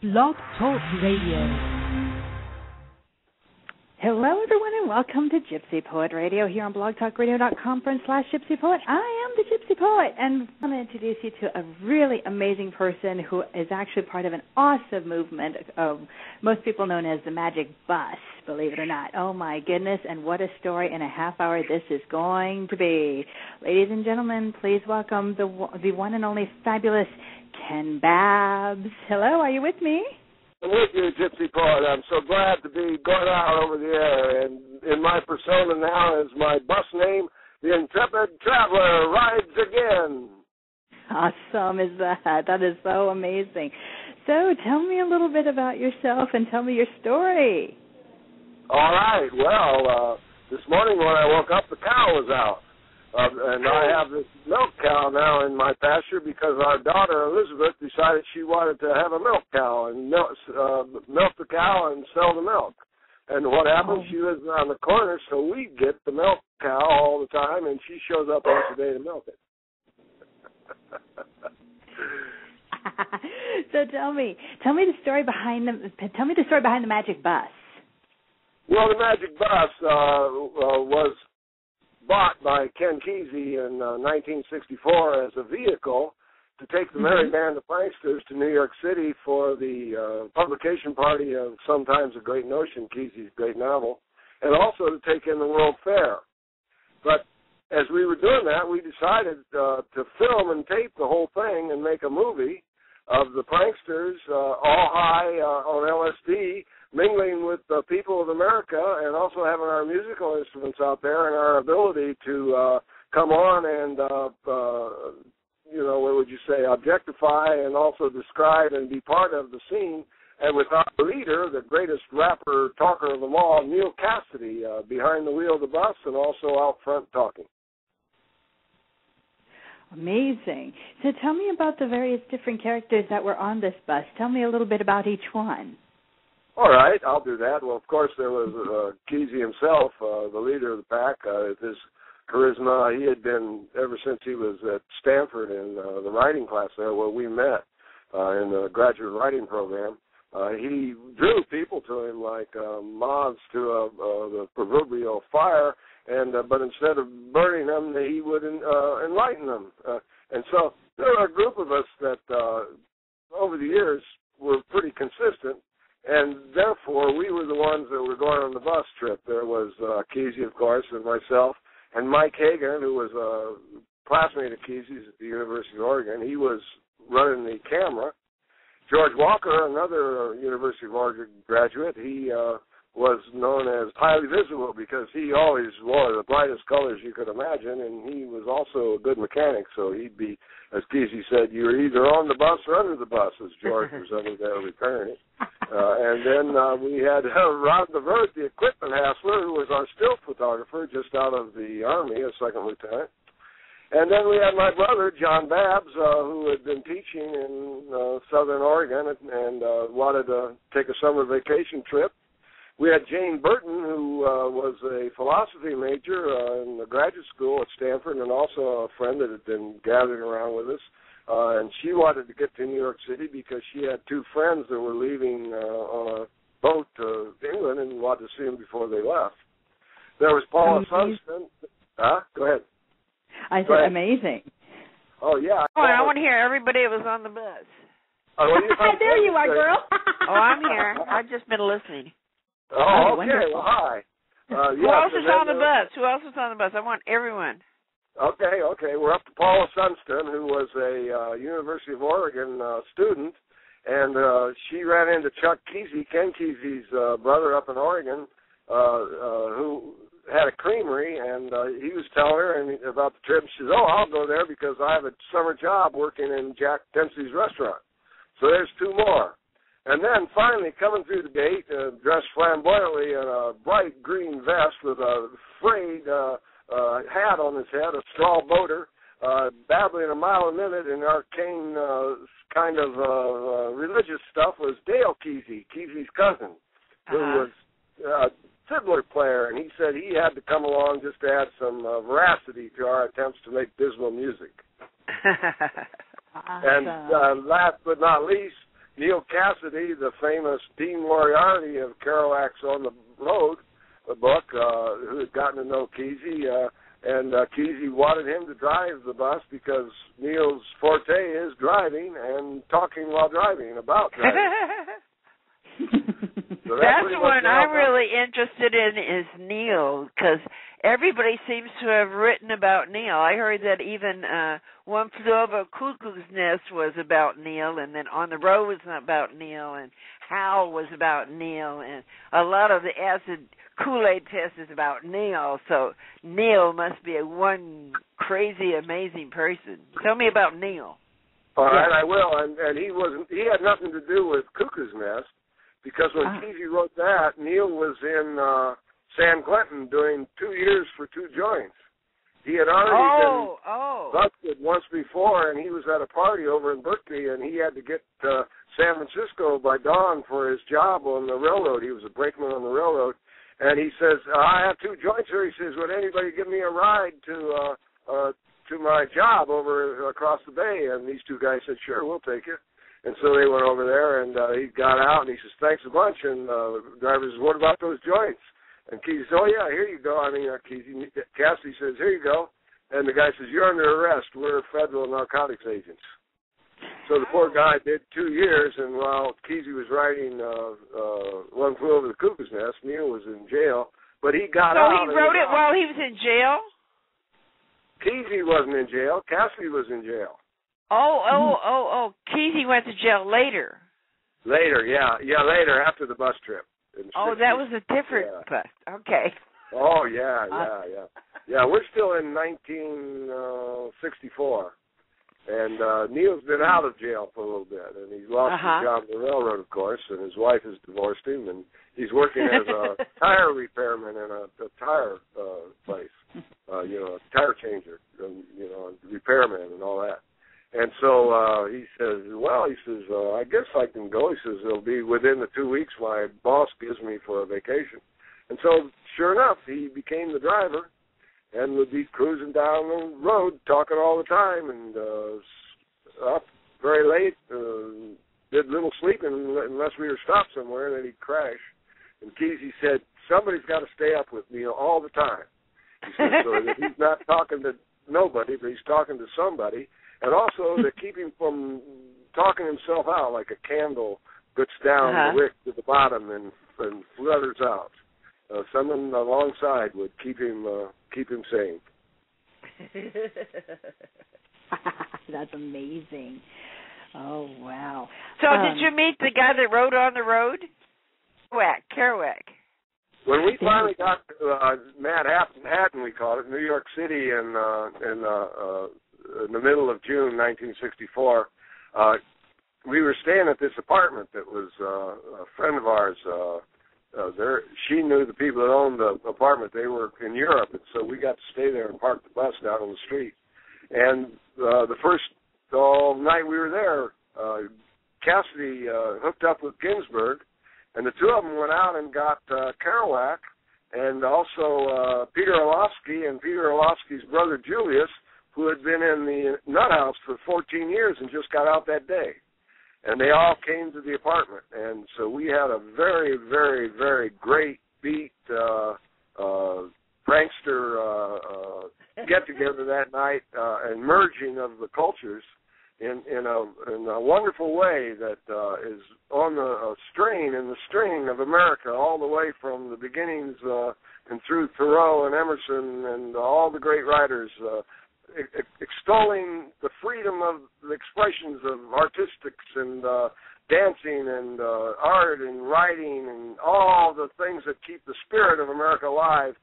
Blog Talk Radio. Hello, everyone, and welcome to Gypsy Poet Radio here on blogtalkradio.com/gypsypoet. I am the Gypsy Poet, and I want to introduce you to a really amazing person who is actually part of an awesome movement, most people known as the Magic Bus, believe it or not. Oh, my goodness, and what a story and a half hour this is going to be. Ladies and gentlemen, please welcome the one and only fabulous Ken Babbs. Hello, are you with me? I'm with you, Gypsy Poet. I'm so glad to be going out over the air. And in my persona now is my bus name, the Intrepid Traveler Rides Again. Awesome is that. That is so amazing. So tell me a little bit about yourself and tell me your story. All right. Well, this morning when I woke up, the cow was out. And I have this milk cow now in my pasture because our daughter, Elizabeth, decided she wanted to have a milk cow and milk the cow and sell the milk. And what happened, she lives around the corner, so we get the milk cow all the time, and she shows up once a day to milk it. So tell me the story behind the Magic Bus. Well, the Magic Bus was bought by Ken Kesey in 1964 as a vehicle to take the merry band of pranksters to New York City for the publication party of Sometimes a Great Notion, Kesey's great novel, and also to take in the World Fair. But as we were doing that, we decided to film and tape the whole thing and make a movie of the pranksters all high on LSD, mingling with the people of America and also having our musical instruments out there and our ability to come on and, what would you say, objectify and also describe and be part of the scene. And with our leader, the greatest rapper, talker of them all, Neal Cassady, behind the wheel of the bus and also out front talking. Amazing. So tell me about the various different characters that were on this bus. Tell me a little bit about each one. All right, I'll do that. Well, of course, there was Kesey himself, the leader of the pack. His charisma, he had been, ever since he was at Stanford in the writing class there where we met in the graduate writing program. He drew people to him like moths to the proverbial fire, but instead of burning them, he would enlighten them. And so there were a group of us that over the years were pretty consistent. And therefore, we were the ones that were going on the bus trip. There was Kesey, of course, and myself, and Mike Hagan, who was a classmate of Kesey's at the University of Oregon. He was running the camera. George Walker, another University of Oregon graduate, he was known as highly visible because he always wore the brightest colors you could imagine, and he was also a good mechanic, so he'd be, as Kesey said, you were either on the bus or under the bus, as George was over there repairing it. And then we had Rod LeVert, the equipment hassler, who was our still photographer, just out of the Army, a second lieutenant. And then we had my brother, John Babbs, who had been teaching in Southern Oregon and wanted to take a summer vacation trip. We had Jane Burton, who was a philosophy major in the graduate school at Stanford and also a friend that had been gathering around with us. And she wanted to get to New York City because she had two friends that were leaving on a boat to England and wanted to see them before they left. There was Paula Sunston. Go ahead. I said amazing. Oh, yeah. Oh, I want to hear everybody that was on the bus. There you are, girl. Oh, I'm here. I've just been listening. Oh, okay. Well, hi. Who else is on the bus? Who else is on the bus? I want everyone. Okay. We're up to Paula Sunston, who was a University of Oregon student, and she ran into Chuck Kesey, Ken Kesey's brother up in Oregon, who had a creamery, and he was telling her about the trip. She says, I'll go there because I have a summer job working in Jack Dempsey's restaurant. So there's two more. And then finally coming through the gate, dressed flamboyantly in a bright green vest with a frayed hat on his head, a straw boater, babbling a mile a minute in arcane kind of religious stuff was Dale Kesey, Kesey's cousin, who was fiddler player, and he said he had to come along just to add some veracity to our attempts to make dismal music. Awesome. And last but not least, Neal Cassady, the famous Dean Moriarty of Kerouac's On the Road, the book, who had gotten to know Kesey, and Kesey wanted him to drive the bus because Neal's forte is driving and talking while driving and about driving. So that's the one I'm really interested in is Neal, because everybody seems to have written about Neal. I heard that even One Flew Over a Cuckoo's Nest was about Neal, and then On the Road was about Neal, and Howl was about Neal, and a lot of the acid Kool-Aid test is about Neal, so Neal must be a one crazy, amazing person. Tell me about Neal. All right, I will. And he had nothing to do with Cuckoo's Nest, because when Kesey wrote that, Neal was in San Quentin doing 2 years for 2 joints. He had already been busted once before, and he was at a party over in Berkeley, and he had to get to San Francisco by dawn for his job on the railroad. He was a brakeman on the railroad. And he says, I have 2 joints here. He says, would anybody give me a ride to my job over across the bay? And these 2 guys said, sure, we'll take it. And so they went over there, and he got out, and he says, thanks a bunch. And the driver says, what about those joints? And Kesey says, oh, yeah, here you go. Cassady says, here you go. And the guy says, you're under arrest. We're federal narcotics agents. So the poor guy did 2 years, and while Kesey was writing One Flew Over the Cuckoo's Nest, Neal was in jail. But he got out. So he wrote it while he was in jail? Kesey wasn't in jail. Cassady was in jail. Oh. Kesey went to jail later. Later, yeah. Yeah, later, after the bus trip. Oh, that was a different bus. Okay. Oh, yeah. Yeah, we're still in 1964. And Neal's been out of jail for a little bit, and he's lost his job on the railroad, of course, and his wife has divorced him, and he's working as a tire repairman in a tire place, a tire changer, repairman and all that. And so he says, I guess I can go. He says, it'll be within the 2 weeks my boss gives me for a vacation. And so, sure enough, he became the driver and would be cruising down the road talking all the time and up very late, did little sleeping unless we were stopped somewhere, and then he'd crash. And Kesey said, somebody's got to stay up with me all the time. He said, so that he's not talking to nobody, but he's talking to somebody. And also to keep him from talking himself out like a candle gets down the wick to the bottom and flutters out. Someone alongside would keep him sane. That's amazing. Oh, wow. So did you meet the guy that rode On the Road? Kerouac. When we finally got Manhattan, we called it, New York City, in the middle of June 1964, we were staying at this apartment that was a friend of ours. She knew the people that owned the apartment. They were in Europe, and so we got to stay there and park the bus down on the street. And the first night we were there, Cassady hooked up with Ginsberg, and the 2 of them went out and got Kerouac, and also Peter Orlovsky and Peter Orlovsky's brother Julius, who had been in the nut house for 14 years and just got out that day. And they all came to the apartment. And so we had a very, very, very great beat prankster get-together that night and merging of the cultures in a wonderful way that is on the string of America all the way from the beginnings and through Thoreau and Emerson and all the great writers, extolling the freedom of the expressions of artistics and dancing and art and writing and all the things that keep the spirit of America alive,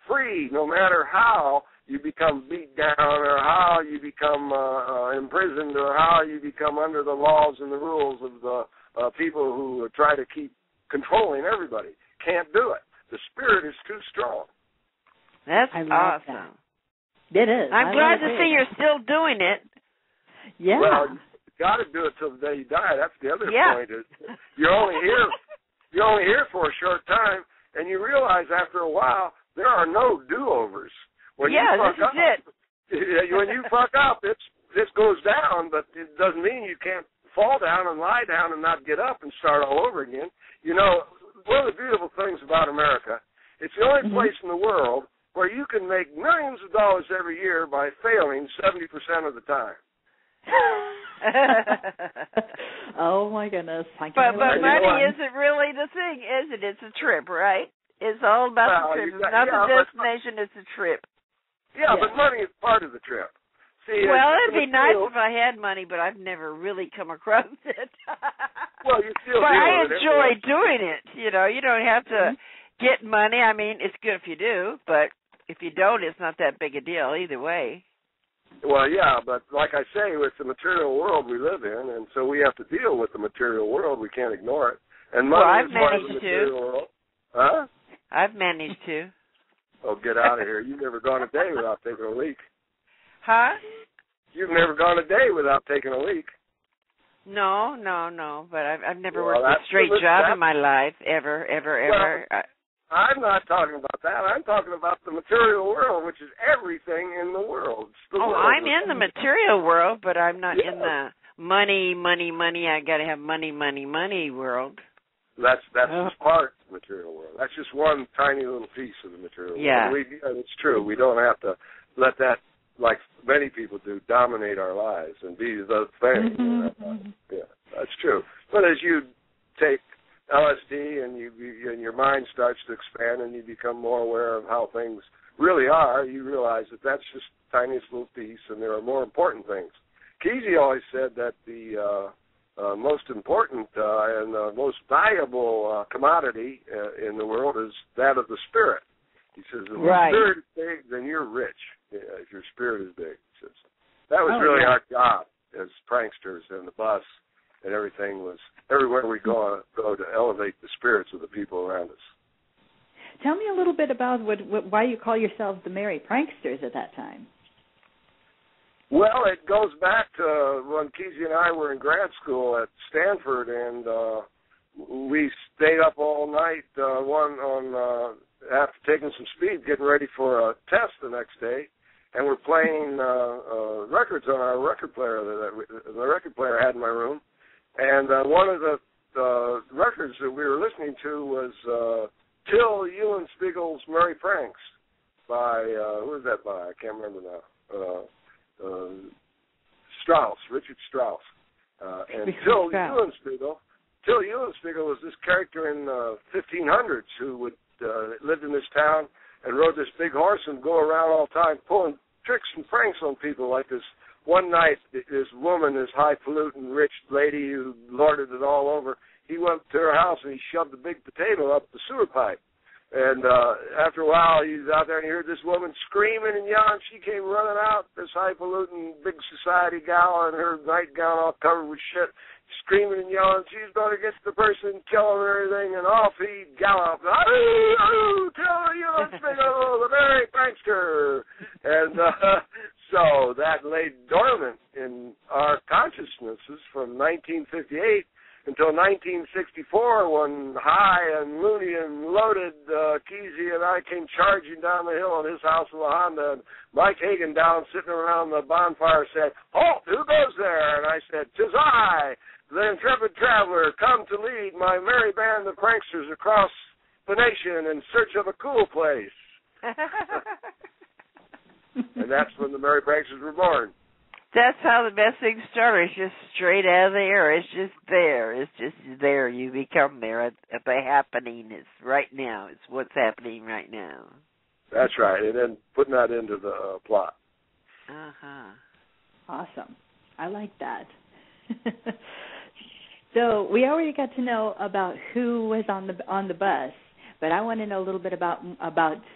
free, no matter how you become beat down or how you become imprisoned or how you become under the laws and the rules of the people who try to keep controlling everybody. Can't do it. The spirit is too strong. That's awesome. That. It is. I'm glad to see you're still doing it. Yeah. Well, you got to do it till the day you die. That's the other point. Is you're only here for a short time, and you realize after a while there are no do-overs. When this you is it. When you fuck up, this goes down, but it doesn't mean you can't fall down and lie down and not get up and start all over again. You know, one of the beautiful things about America, it's the only place in the world where you can make millions of dollars every year by failing 70% of the time. Oh my goodness! But money isn't really the thing, is it? It's a trip, right? It's all about the trip. It's not the destination; it's a trip. Yeah, but money is part of the trip. See, well, it'd be nice if I had money, but I've never really come across it. Well, you still. But I enjoy doing it. You know, you don't have to get money. I mean, it's good if you do, but if you don't, it's not that big a deal either way. Well, yeah, but like I say, it's the material world we live in, and so we have to deal with the material world. We can't ignore it. And money is part of the material world. Huh? I've managed to. Oh, get out of here. You've never gone a day without taking a leak. Huh? You've never gone a day without taking a leak. No, but I've never worked a straight job in my life, ever. Well, I'm not talking about that. I'm talking about the material world, which is everything in the world. I'm in the material world, but I'm not in the money, I got to have money world. That's just part of the material world. That's just one tiny little piece of the material world. And it's true. We don't have to let that, like many people do, dominate our lives and be the thing. Yeah, that's true. But as you take LSD and your mind starts to expand and you become more aware of how things really are, you realize that that's just the tiniest little piece and there are more important things. Kesey always said that the most important and most valuable commodity in the world is that of the spirit. He says, if your spirit is big, then you're rich. If your spirit is big. He says, that was really our job as pranksters and the bus and everything was everywhere we go to elevate the spirits of the people around us. Tell me a little bit about why you call yourselves the Merry Pranksters at that time. Well, it goes back to when Kesey and I were in grad school at Stanford, and we stayed up all night, after taking some speed, getting ready for a test the next day, and we're playing records on our record player that the record player I had in my room. And one of the records that we were listening to was Till Eulenspiegel's Merry Pranks by, who is that by? I can't remember now. Strauss, Richard Strauss. And Till Eulenspiegel was this character in 1500s who lived in this town and rode this big horse and go around all the time pulling tricks and pranks on people. Like this one night, this woman, this highfalutin rich lady who lorded it all over, he went to her house and he shoved a big potato up the sewer pipe. And after a while, he's out there and he heard this woman screaming and yelling. She came running out, this highfalutin big society gal in her nightgown all covered with shit, screaming and yelling. She's going to get the person, kill him and everything, and off he galloped. Tell you, the Merry Prankster. And so that lay dormant in our consciousnesses from 1958 until 1964, when high and loony and loaded, Kesey and I came charging down the hill in his house in La Honda, and Mike Hagan down sitting around the bonfire said, "Halt, who goes there?" And I said, "'Tis I, the intrepid traveler, come to lead my merry band of pranksters across the nation in search of a cool place." And that's when the Merry Pranksters were born. That's how the best things start. It's just straight out of the air. It's just there. It's just there. You become there. At the happening. It's right now. It's what's happening right now. That's right. And then putting that into the plot. Awesome. I like that. So we already got to know about who was on the bus, but I want to know a little bit about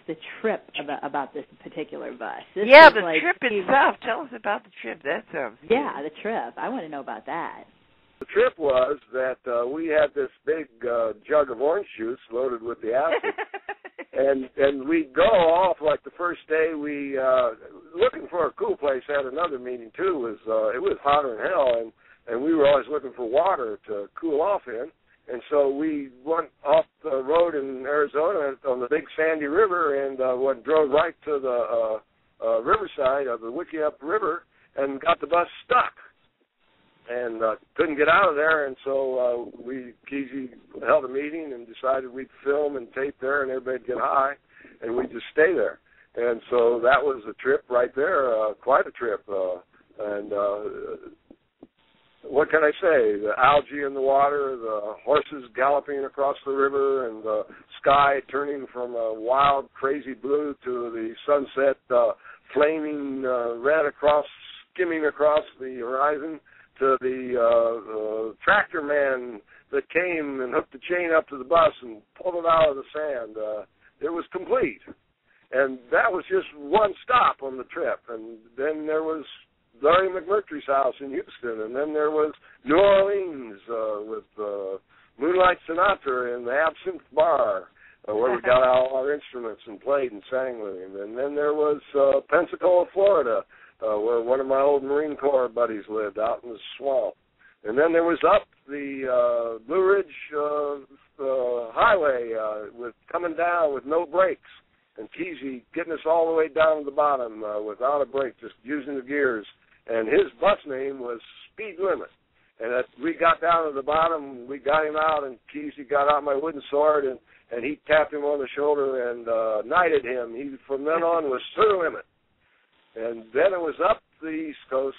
the trip about this particular bus. The trip itself. Tell us about the trip. That sounds good. Yeah, the trip. I want to know about that. The trip was that we had this big jug of orange juice loaded with the acid, and we'd go off like the first day. We looking for a cool place had another meaning too. It was hotter than hell, and we were always looking for water to cool off in. And so we went off the road in Arizona on the Big Sandy River and drove right to the riverside of the Wickiup River and got the bus stuck and couldn't get out of there. And so Kesey held a meeting and decided we'd film and tape there and everybody'd get high and we'd just stay there. And so that was a trip right there, quite a trip. What can I say? The algae in the water, the horses galloping across the river, and the sky turning from a wild, crazy blue to the sunset flaming red skimming across the horizon, to the tractor man that came and hooked the chain up to the bus and pulled it out of the sand. It was complete. And that was just one stop on the trip. And then there was Larry McMurtry's house in Houston, and then there was New Orleans with Moonlight Sinatra in the Absinthe Bar, where we got out all our instruments and played and sang with him. And then there was Pensacola, Florida, where one of my old Marine Corps buddies lived out in the swamp. And then there was up the Blue Ridge Highway with coming down with no brakes, and Kesey getting us all the way down to the bottom without a brake, just using the gears. And his bus name was Speed Limit. And as we got down to the bottom, we got him out, and Kesey got out my wooden sword, and he tapped him on the shoulder and knighted him. He, from then on, was Sir Limit. And then it was up the East Coast.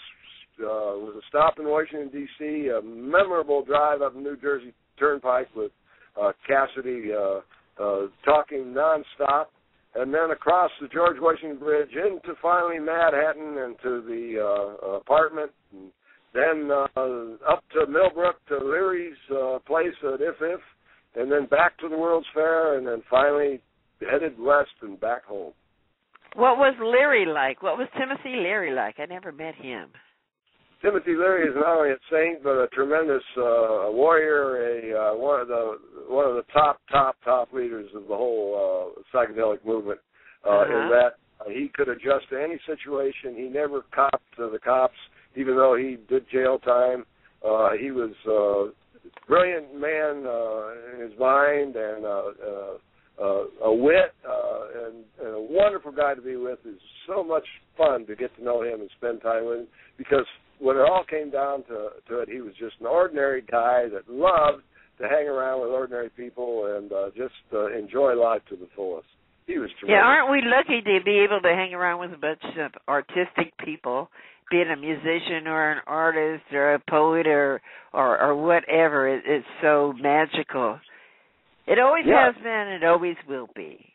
It was a stop in Washington, D.C., a memorable drive up the New Jersey Turnpike with Cassady talking nonstop. And then across the George Washington Bridge into finally Manhattan and to the apartment. And then up to Millbrook to Leary's place at If, and then back to the World's Fair, and then finally headed west and back home. What was Leary like? What was Timothy Leary like? I never met him. Timothy Leary is not only a saint, but a tremendous warrior, one of the top leaders of the whole psychedelic movement. In that he could adjust to any situation. He never copped to the cops, even though he did jail time. He was a brilliant man in his mind and a wit and a wonderful guy to be with. It's so much fun to get to know him and spend time with him, because when it all came down to it, he was just an ordinary guy that loved to hang around with ordinary people and just enjoy life to the fullest. He was tremendous. Yeah, aren't we lucky to be able to hang around with a bunch of artistic people, being a musician or an artist or a poet or whatever? It's so magical. It always has been, it always will be.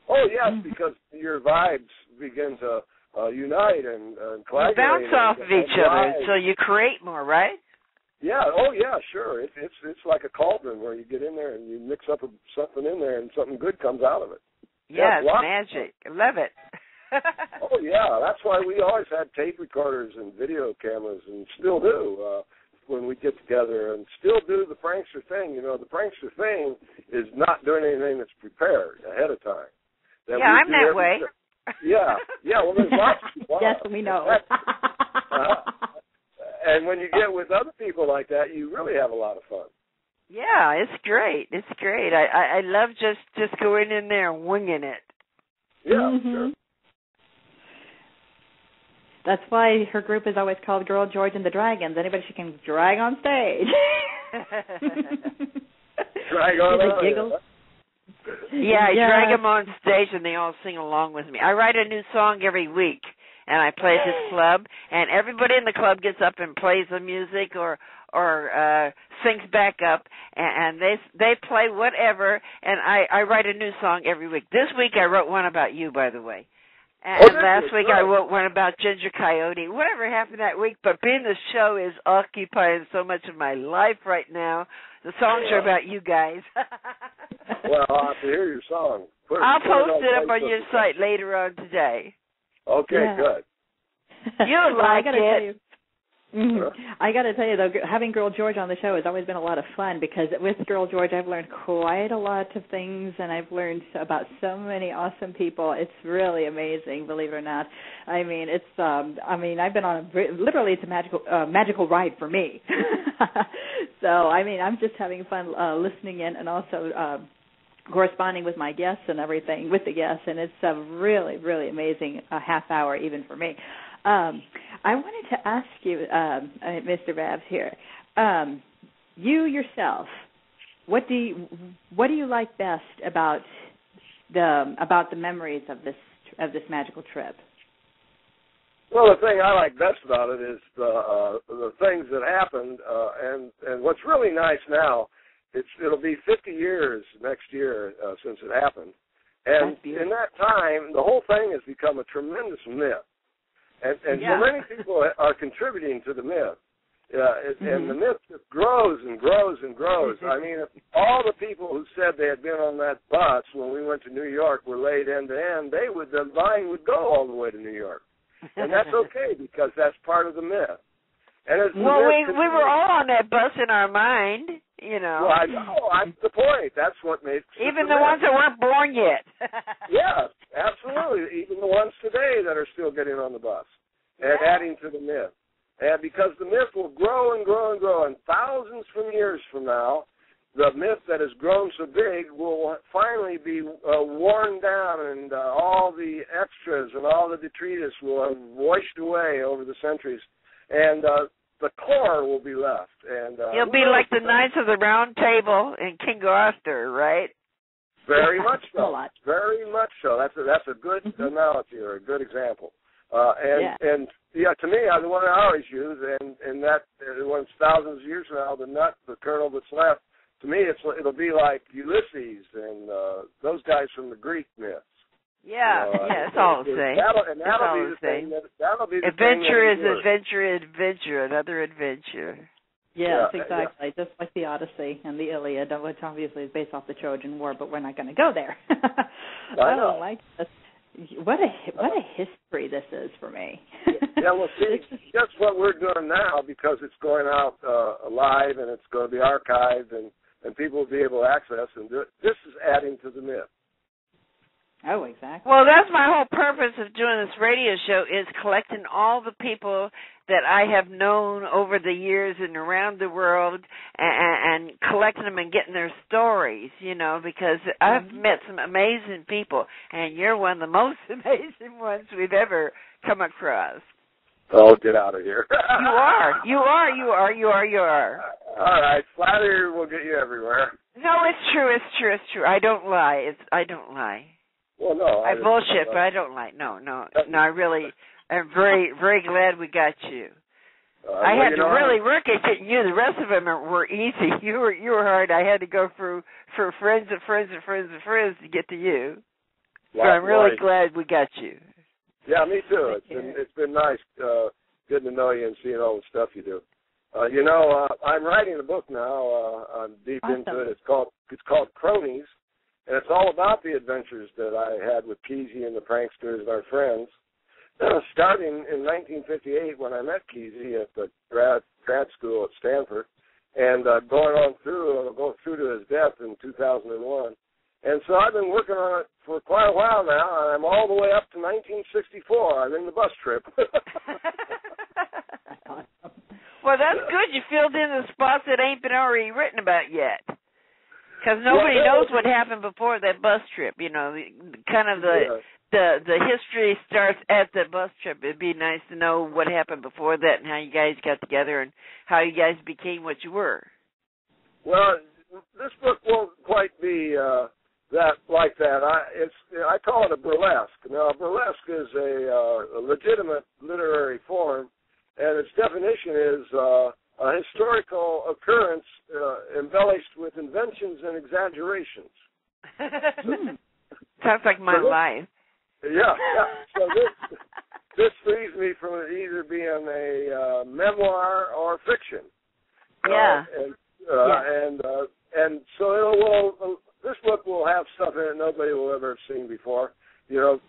Oh, yes, because your vibes begin to unite and collaborate. You bounce off of each other, so you create more, right? Yeah. Oh, yeah. Sure. It's like a cauldron where you get in there and you mix up something in there and something good comes out of it. Yeah, it's magic. I love it. Oh, yeah. That's why we always had tape recorders and video cameras, and still do when we get together, and still do the prankster thing. You know, the prankster thing is not doing anything that's prepared ahead of time. I'm that way. Yeah. Well, there's lots of people. Yes, we know. And when you get with other people like that, you really have a lot of fun. Yeah, it's great. It's great. I love just going in there and winging it. Yeah, sure. That's why her group is always called Girl, George, and the Dragons. Anybody she can drag on stage. Drag on giggles. Yeah, I drag them on stage and they all sing along with me. I write a new song every week, and I play at this club, and everybody in the club gets up and plays the music or sings back up, and they play whatever, and I write a new song every week. This week I wrote one about you, by the way. And last week I wrote one about Ginger Coyote. Whatever happened that week, but being the show is occupying so much of my life right now, the songs are about you guys. Well, I'll have to hear your song. I'll post it up on your site later on today. Okay, good. You'll like it. I got to tell you, though, having Girl George on the show has always been a lot of fun because with Girl George, I've learned quite a lot of things, and I've learned about so many awesome people. It's really amazing, believe it or not. I mean, I've been on literally it's a magical ride for me. So, I mean, I'm just having fun listening in and also corresponding with my guests and everything with the guests, and it's a really, really amazing half hour even for me. I wanted to ask you, Mr. Babbs here, you yourself, what do you like best about the memories of this magical trip? Well, the thing I like best about it is the things that happened, and what's really nice now, it'll be 50 years next year since it happened, and in that time, the whole thing has become a tremendous myth. And so many people are contributing to the myth. And the myth just grows and grows and grows. I mean, if all the people who said they had been on that bus when we went to New York were laid end to end, the line would go all the way to New York. And that's okay because that's part of the myth. And we were all on that bus in our mind, you know. Well, I know. That's the point. That's what makes even the ones that weren't born yet. Yeah, absolutely. Even the ones today that are still getting on the bus and adding to the myth. And because the myth will grow and grow and grow, and thousands of years from now, the myth that has grown so big will finally be worn down, and all the extras and all the detritus will have washed away over the centuries. And the core will be left. And you'll be like the Knights of the Round Table in King Arthur, right? Very much so. Very much so. That's a good analogy or a good example. And to me, the one I always use, and that when it's thousands of years from now, the kernel that's left, to me, it'll be like Ulysses and those guys from the Greek myths. Yeah, it's all the same. That'll be the thing. Adventure, another adventure. Yes, exactly. Just like the Odyssey and the Iliad, which obviously is based off the Trojan War, but we're not going to go there. I know. Like this. What a history this is for me. Yeah, well, see, that's what we're doing now because it's going out live and it's going to be archived and people will be able to access and do it. This is adding to the myth. Oh, exactly. Well, that's my whole purpose of doing this radio show is collecting all the people that I have known over the years and around the world and collecting them and getting their stories, you know, because I've met some amazing people, and you're one of the most amazing ones we've ever come across. Oh, get out of here. You are. All right, flattery will get you everywhere. No, it's true. I don't lie. Well, no. I bullshit, but I don't lie. No, I really am very, very glad we got you. I had to really work at getting you. The rest of them were easy. You were hard. I had to go through for friends of friends of friends of friends to get to you. So I'm really glad we got you. Yeah, me too. It's been nice getting to know you and seeing all the stuff you do. I'm writing a book now. I'm deep into it. It's called Cronies. And it's all about the adventures that I had with Kesey and the pranksters and our friends, starting in 1958 when I met Kesey at the grad school at Stanford, and going through to his death in 2001. And so I've been working on it for quite a while now, and I'm all the way up to 1964. I'm in the bus trip. Well, that's good. You filled in the spots that ain't been already written about yet. Because nobody knows what happened before that bus trip. You know, the history starts at the bus trip. It'd be nice to know what happened before that and how you guys got together and how you guys became what you were. Well, this book won't quite be like that. I call it a burlesque. Now, a burlesque is a legitimate literary form, and its definition is a historical occurrence embellished with inventions and exaggerations. Sounds like my life. Yeah. So this frees me from it either being a memoir or fiction. Yeah. And so this book will have stuff in it nobody will ever have seen before. because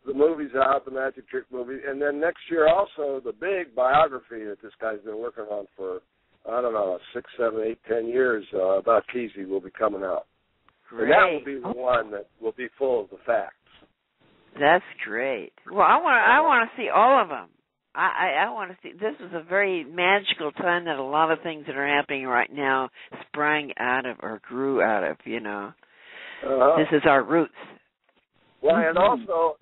the movie's out, the Magic Trick movie, and then next year also the big biography that this guy's been working on for, I don't know, 6, 7, 8, 10 years about Kesey will be coming out. Great. And that will be the one that will be full of the facts. That's great. Well, I want to see all of them. I want to see. This is a very magical time that a lot of things that are happening right now sprang out of or grew out of. This is our roots. Well, and also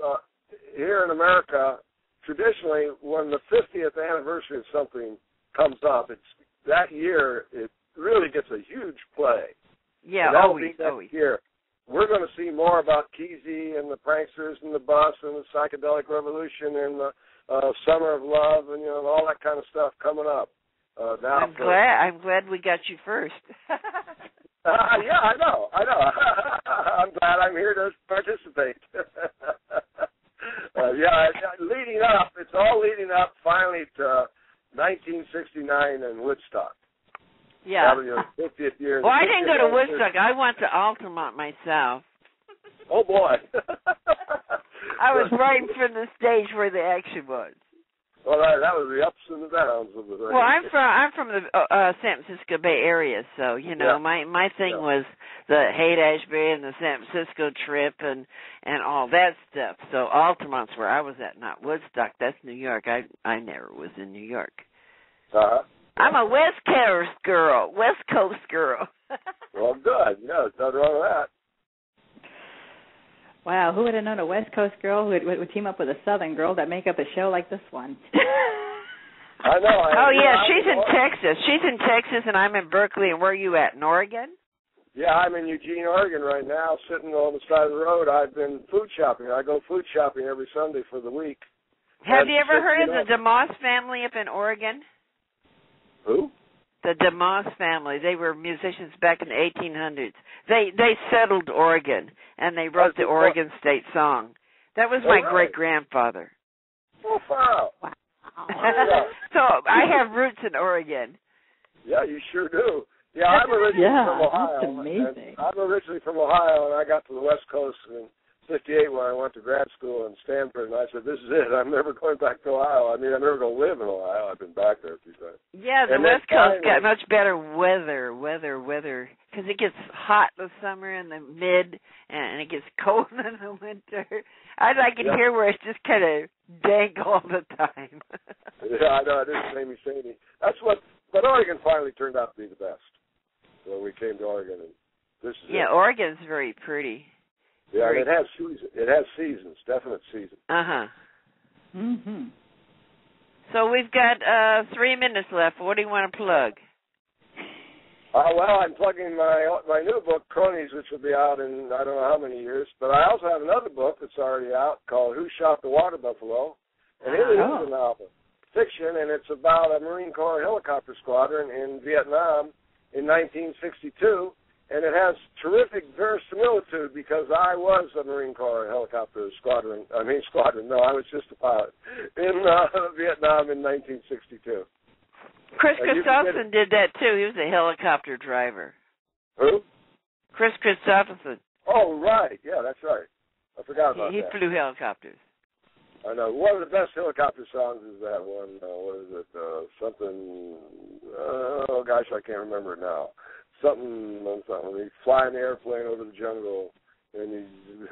here in America, traditionally, when the 50th anniversary of something comes up, it's that year it really gets a huge play. Yeah, always. Next year. We're going to see more about Kesey and the pranksters and the bus and the psychedelic revolution and the summer of love and all that kind of stuff coming up. Now I'm glad we got you first. Yeah, I know. I'm glad I'm here to participate. Leading up, it's all leading up finally to 1969 and Woodstock. Yeah. 50th year. Well, I didn't go to Woodstock. I went to Altamont myself. Oh, boy. I was right in front of the stage where the action was. Well, that was the ups and the downs of the thing. Well, I'm from the San Francisco Bay Area, so my thing was the Haight-Ashbury and the San Francisco trip and all that stuff. So Altamont's where I was at, not Woodstock. That's New York. I never was in New York. I'm a West Coast girl. Well, good. Yeah, there's nothing wrong with that. Wow, who would have known a West Coast girl who would team up with a Southern girl that make up a show like this one? I know. She's in Texas. She's in Texas, and I'm in Berkeley. And where are you at, in Oregon? Yeah, I'm in Eugene, Oregon right now, sitting on the side of the road. I've been food shopping. I go food shopping every Sunday for the week. Have you ever heard of the DeMoss family up in Oregon? Who? The DeMoss family. They were musicians back in the 1800s. They settled Oregon, and they wrote the Oregon State song. That was my great-grandfather. Oh, wow. So I have roots in Oregon. Yeah, you sure do. Yeah, I'm originally from Ohio. That's amazing. I'm originally from Ohio, and I got to the West Coast in '58 when I went to grad school in Stanford, and I said, this is it. I'm never going back to Ohio. I'm never going to live in Ohio. I've been back there a few times. Yeah, the West Coast got much better weather, because it gets hot in the summer and the mid, and it gets cold in the winter. I like it here where it's just kind of dank all the time. Yeah, I know. It is samey. But Oregon finally turned out to be the best. So we came to Oregon, and this is it. Oregon's very pretty. Yeah, and it has seasons, definite seasons. Mhm. So we've got 3 minutes left. What do you want to plug? Well, I'm plugging my new book, Cronies, which will be out in I don't know how many years. But I also have another book that's already out called Who Shot the Water Buffalo? And it is a novel, fiction, and it's about a Marine Corps helicopter squadron in Vietnam in 1962. And it has terrific verisimilitude because I was a Marine Corps helicopter squadron. No, I was just a pilot in Vietnam in 1962. Chris Christopherson did that, too. He was a helicopter driver. Who? Chris Christopherson. Oh, right. Yeah, that's right. I forgot about that. He flew helicopters. I know. One of the best helicopter songs is that one. What is it? Something. Oh, gosh, I can't remember it now. Something. He's flying the airplane over the jungle, and he's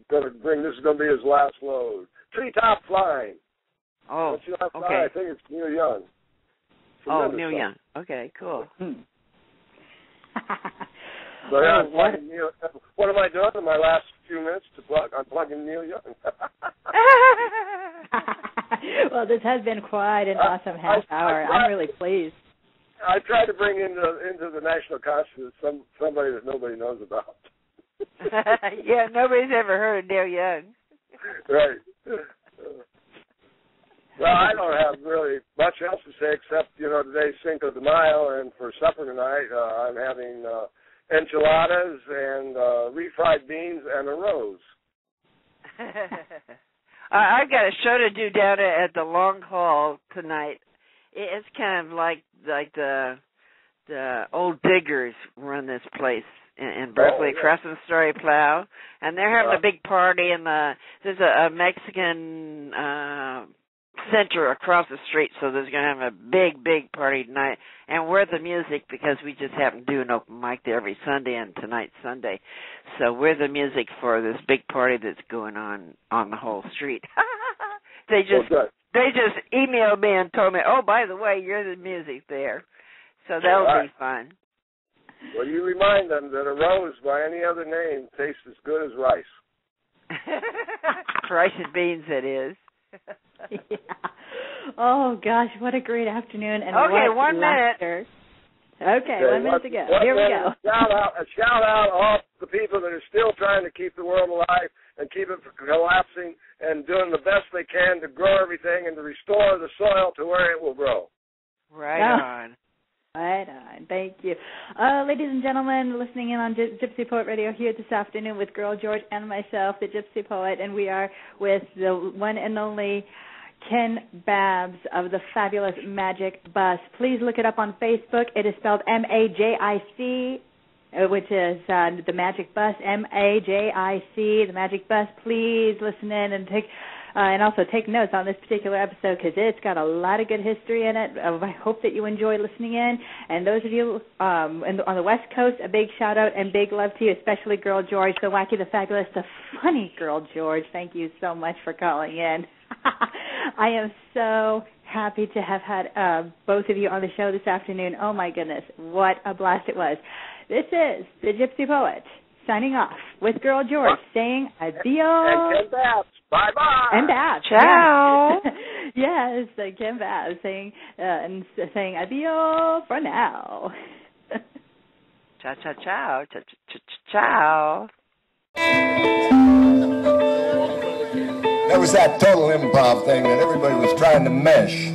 going to bring. This is going to be his last load. Treetop flying. Oh, okay. I think it's Neil Young. Neil Young. Okay, cool. So what am I doing in my last few minutes to plug? I'm plugging Neil Young. Well, this has been quite an awesome half hour. I'm really pleased. I tried to bring into the national consciousness somebody that nobody knows about. Yeah, nobody's ever heard of Neil Young. Right. Well, I don't have really much else to say except, today's Cinco de Mayo, and for supper tonight, I'm having enchiladas and refried beans and a rose. I've got a show to do down at the Long Hall tonight. It's kind of like the old diggers run this place, in Berkeley, Crescent Story Plow, and they're having a big party. And there's a Mexican center across the street, so there's going to have a big party tonight. And we're the music because we just happen to do an open mic there every Sunday, and tonight's Sunday. So we're the music for this big party that's going on the whole street. They just emailed me and told me, oh, by the way, you're the music there. So that'll be fun. Well, you remind them that a rose by any other name tastes as good as rice. Rice and beans, it is. Yeah. Oh, gosh, what a great afternoon. And okay, what 1 minute. Okay, 1 minute to go. Here we go. A shout out all the people that are still trying to keep the world alive and keep it from collapsing and doing the best they can to grow everything and to restore the soil to where it will grow. Right on. Right on. Thank you. Ladies and gentlemen, listening in on Gypsy Poet Radio here this afternoon with Girl George and myself, the Gypsy Poet, and we are with the one and only Ken Babbs of the fabulous Magic Bus. Please look it up on Facebook. It is spelled MAJIC, which is the Magic Bus, MAJIC, the Magic Bus. Please listen in and also take notes on this particular episode because it's got a lot of good history in it. I hope that you enjoy listening in. And those of you on the West Coast, a big shout-out and big love to you, especially Girl George, the wacky, the fabulous, the funny Girl George. Thank you so much for calling in. I am so happy to have had both of you on the show this afternoon. Oh, my goodness, what a blast it was. This is the Gypsy Poet signing off with Girl George saying adios. And Ken Babbs. Bye-bye. And Babbs. Ciao. Yes, Ken Babbs saying adios for now. Ciao, ciao, ciao. Ciao. There was that total improv thing that everybody was trying to mesh.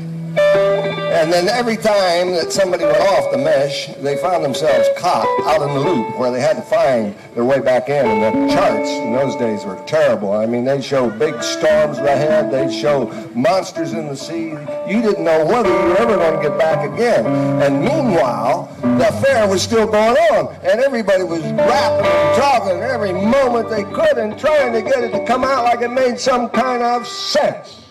And then every time that somebody went off the mesh, they found themselves caught out in the loop where they had to find their way back in. And the charts in those days were terrible. I mean, they'd show big storms ahead. They'd show monsters in the sea. You didn't know whether you were ever going to get back again. And meanwhile, the affair was still going on. And everybody was rapping and talking every moment they could and trying to get it to come out like it made some kind of sense.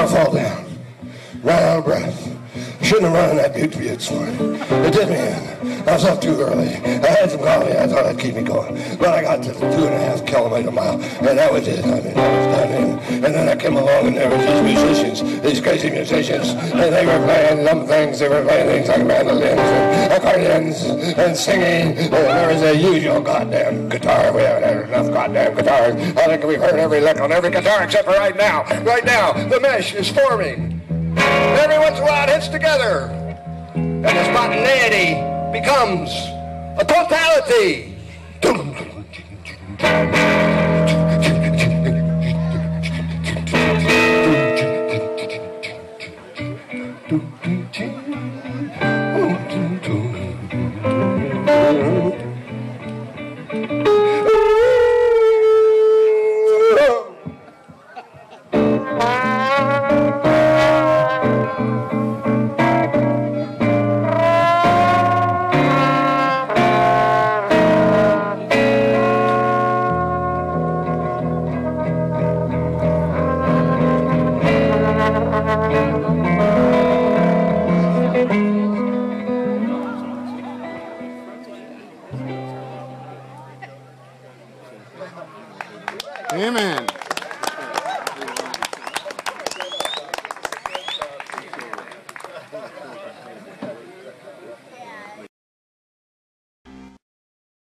Fall down, ran out of breath. Shouldn't have run that big this morning. It did me in. I was up too early. I had some coffee. I thought it'd keep me going. But I got to 2.5 kilometer mile, and that was it. I mean, I was done in. And then I came along, and there was these musicians, these crazy musicians, and they were playing dumb things. They were playing things like mandolins and accordions and singing. And there was a usual goddamn guitar. We haven't had enough goddamn guitars. I think we've heard every lick on every guitar except for right now. Right now, the mesh is forming. Every once in a while it hits together, and the spontaneity becomes a totality. Amen.